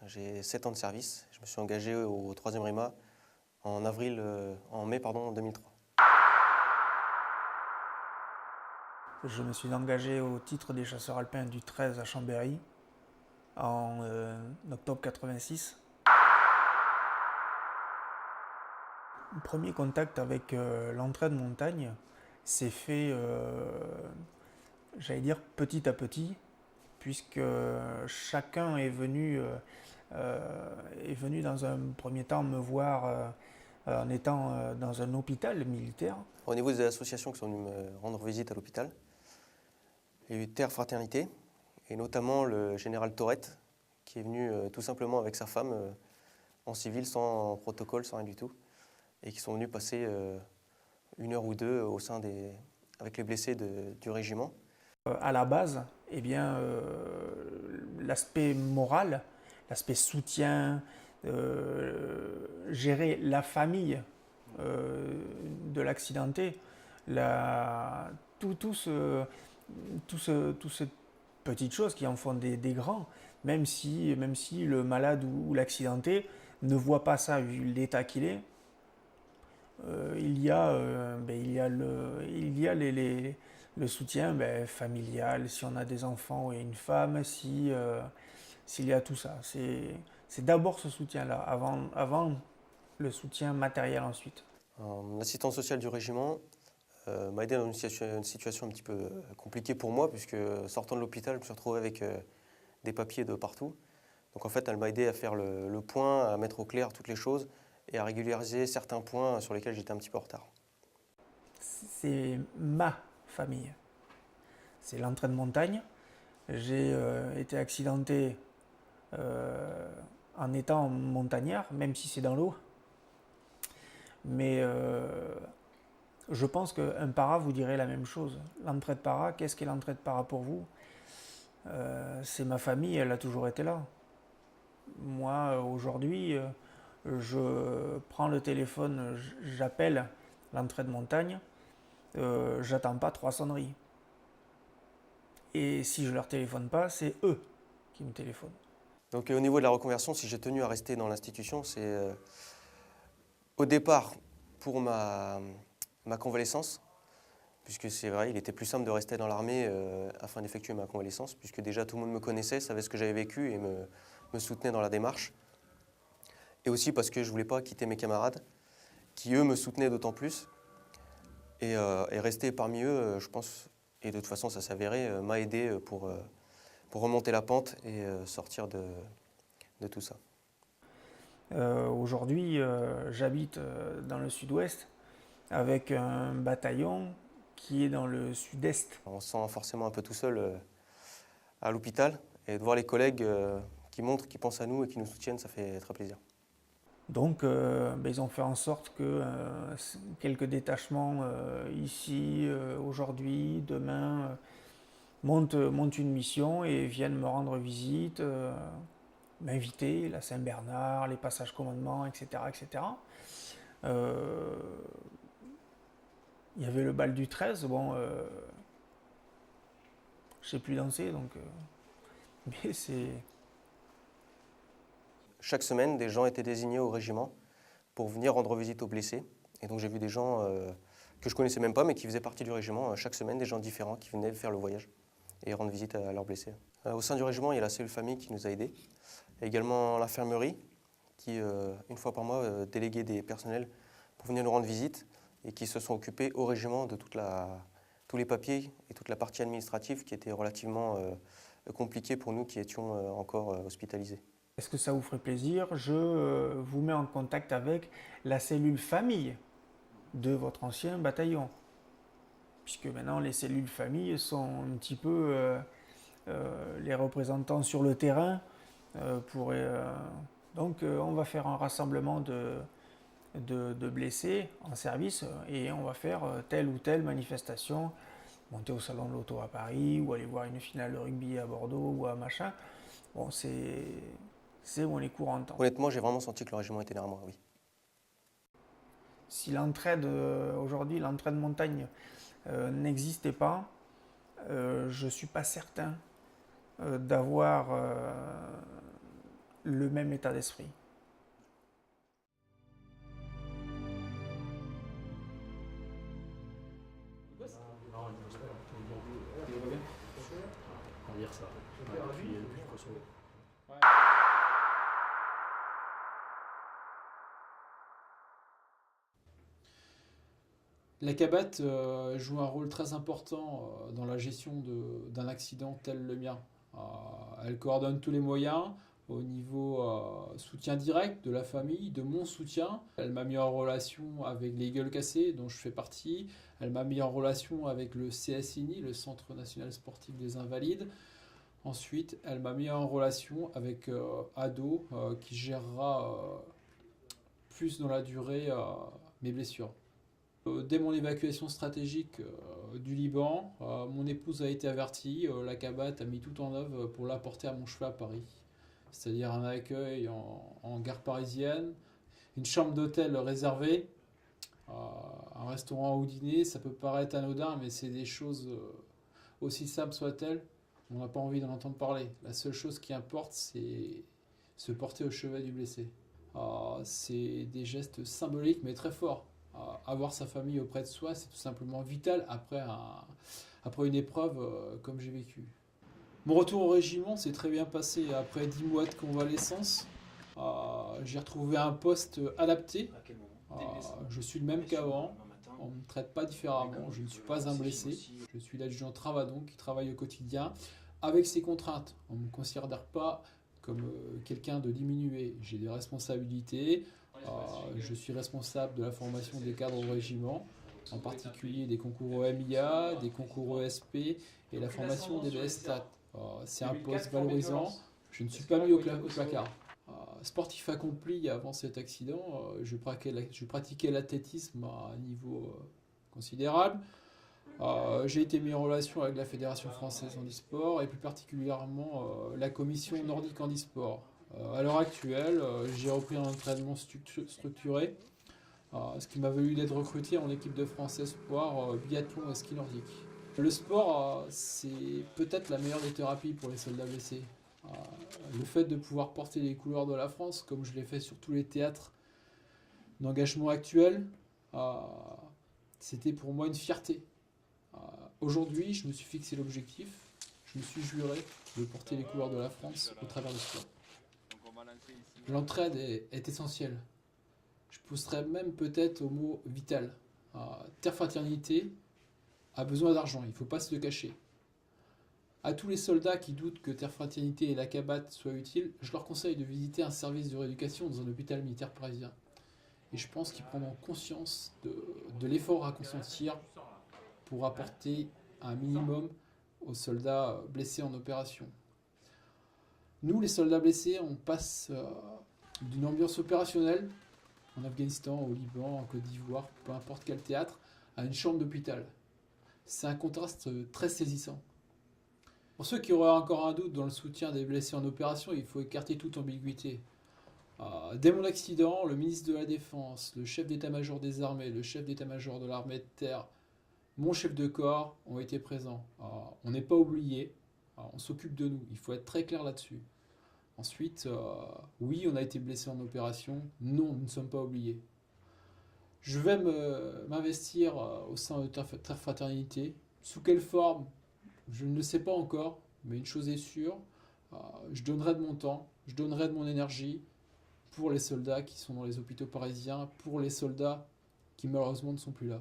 j'ai 7 ans de service. Je me suis engagé au 3e RIMA en mai 2003. Je me suis engagé au titre des chasseurs alpins du 13 à Chambéry en octobre 86. Le premier contact avec l'entrée de montagne s'est fait, j'allais dire, petit à petit, puisque chacun est venu dans un premier temps me voir en étant dans un hôpital militaire. Au niveau des associations qui sont venues me rendre visite à l'hôpital, il y a eu Terre Fraternité, et notamment le général Tourette, qui est venu tout simplement avec sa femme en civil, sans protocole, sans rien du tout, et qui sont venus passer 1 heure ou 2 avec les blessés du régiment. À la base, eh bien, l'aspect moral, l'aspect soutien, gérer la famille de l'accidenté, toutes ces petites choses qui en font des grands, même si le malade ou l'accidenté ne voit pas ça vu l'état qu'il est, il y a le soutien familial, si on a des enfants et une femme, s'il y a tout ça. C'est d'abord ce soutien-là, avant le soutien matériel ensuite. L'assistant social du régiment m'a aidé dans une situation un petit peu compliquée pour moi, puisque sortant de l'hôpital, je me suis retrouvé avec des papiers de partout. Donc en fait, elle m'a aidé à faire le point, à mettre au clair toutes les choses et à régulariser certains points sur lesquels j'étais un petit peu en retard. C'est ma famille. C'est l'entrée de montagne. J'ai été accidenté en étant montagnard, même si c'est dans l'eau. Mais je pense qu'un para vous dirait la même chose. L'entrée de para, qu'est-ce qu'est l'entrée de para pour vous? C'est ma famille, elle a toujours été là. Moi, aujourd'hui, je prends le téléphone, j'appelle l'entrée de montagne, j'attends pas 3 sonneries. Et si je leur téléphone pas, c'est eux qui me téléphonent. Donc au niveau de la reconversion, si j'ai tenu à rester dans l'institution, c'est au départ pour ma convalescence, puisque c'est vrai, il était plus simple de rester dans l'armée afin d'effectuer ma convalescence, puisque déjà tout le monde me connaissait, savait ce que j'avais vécu et me soutenait dans la démarche. Et aussi parce que je ne voulais pas quitter mes camarades, qui eux me soutenaient d'autant plus. Et rester parmi eux, je pense, et de toute façon ça s'avérait, m'a aidé pour remonter la pente et sortir de tout ça. Aujourd'hui, j'habite dans le sud-ouest avec un bataillon qui est dans le sud-est. On se sent forcément un peu tout seul à l'hôpital, et de voir les collègues qui montrent, qui pensent à nous et qui nous soutiennent, ça fait très plaisir. Donc, ils ont fait en sorte que quelques détachements ici, aujourd'hui, demain, montent une mission et viennent me rendre visite, m'inviter, la Saint-Bernard, les passages commandement, etc. etc. Il y avait le bal du 13, bon, je sais plus danser, donc, mais c'est... Chaque semaine, des gens étaient désignés au régiment pour venir rendre visite aux blessés. Et donc j'ai vu des gens que je connaissais même pas, mais qui faisaient partie du régiment. Chaque semaine, des gens différents qui venaient faire le voyage et rendre visite à leurs blessés. Au sein du régiment, il y a la cellule famille qui nous a aidés. Il y a également l'infirmerie qui, une fois par mois, déléguait des personnels pour venir nous rendre visite et qui se sont occupés au régiment de tous les papiers et toute la partie administrative qui était relativement compliquée pour nous qui étions encore hospitalisés. Est-ce que ça vous ferait plaisir? Je vous mets en contact avec la cellule famille de votre ancien bataillon. Puisque maintenant les cellules famille sont un petit peu les représentants sur le terrain. Donc on va faire un rassemblement de blessés en service et on va faire telle ou telle manifestation, monter au salon de l'auto à Paris ou aller voir une finale de rugby à Bordeaux ou à machin. Bon, c'est où on est courant. Honnêtement, j'ai vraiment senti que le régiment était derrière moi, oui. Si l'entraide, aujourd'hui, l'entraide montagne n'existait pas, je ne suis pas certain d'avoir le même état d'esprit. La cabate joue un rôle très important dans la gestion d'un accident tel le mien. Elle coordonne tous les moyens au niveau soutien direct de la famille, de mon soutien. Elle m'a mis en relation avec les Gueules Cassées, dont je fais partie. Elle m'a mis en relation avec le CSINI, le Centre National Sportif des Invalides. Ensuite, elle m'a mis en relation avec ADO, qui gérera plus dans la durée mes blessures. Dès mon évacuation stratégique du Liban, mon épouse a été avertie. La cabate a mis tout en œuvre pour l'apporter à mon chevet à Paris. C'est-à-dire un accueil en gare parisienne, une chambre d'hôtel réservée, un restaurant où dîner. Ça peut paraître anodin, mais c'est des choses aussi simples soient-elles. On n'a pas envie d'en entendre parler. La seule chose qui importe, c'est se porter au chevet du blessé. C'est des gestes symboliques, mais très forts. Avoir sa famille auprès de soi, c'est tout simplement vital après une épreuve comme j'ai vécu. Mon retour au régiment s'est très bien passé. Après 10 mois de convalescence, j'ai retrouvé un poste adapté. Je suis le même qu'avant. On ne me traite pas différemment. Je ne suis pas un blessé. Je suis l'adjudant Travadon qui travaille au quotidien avec ses contraintes. On ne me considère pas comme quelqu'un de diminué. J'ai des responsabilités. Je suis responsable de la formation des cadres au régiment, en particulier des concours au MIA, des concours au ESP et la formation des BSTAT. C'est un poste valorisant. Je ne suis pas mis au placard. Sportif accompli avant cet accident, je pratiquais l'athlétisme à un niveau considérable. J'ai été mis en relation avec la Fédération française handisport et plus particulièrement la commission nordique handisport. À l'heure actuelle, j'ai repris un entraînement structuré, ce qui m'a valu d'être recruté en équipe de France Espoir biathlon et ski nordique. Le sport, c'est peut-être la meilleure des thérapies pour les soldats blessés. Le fait de pouvoir porter les couleurs de la France, comme je l'ai fait sur tous les théâtres d'engagement actuels, c'était pour moi une fierté. Aujourd'hui, je me suis fixé l'objectif, je me suis juré de porter les couleurs de la France au travers du sport. L'entraide est essentielle. Je pousserais même peut-être au mot vital. Terre Fraternité a besoin d'argent, il ne faut pas se le cacher. À tous les soldats qui doutent que Terre Fraternité et la cabate soient utiles, je leur conseille de visiter un service de rééducation dans un hôpital militaire parisien. Et je pense qu'ils prendront conscience de l'effort à consentir pour apporter un minimum aux soldats blessés en opération. Nous, les soldats blessés, on passe d'une ambiance opérationnelle, en Afghanistan, au Liban, en Côte d'Ivoire, peu importe quel théâtre, à une chambre d'hôpital. C'est un contraste très saisissant. Pour ceux qui auraient encore un doute dans le soutien des blessés en opération, il faut écarter toute ambiguïté. Dès mon accident, le ministre de la Défense, le chef d'état-major des armées, le chef d'état-major de l'armée de terre, mon chef de corps ont été présents. On n'est pas oublié, on s'occupe de nous, il faut être très clair là-dessus. Ensuite, oui, on a été blessé en opération, non, nous ne sommes pas oubliés. Je vais m'investir au sein de Terre Fraternité. Sous quelle forme? Je ne le sais pas encore, mais une chose est sûre, je donnerai de mon temps, je donnerai de mon énergie pour les soldats qui sont dans les hôpitaux parisiens, pour les soldats qui malheureusement ne sont plus là.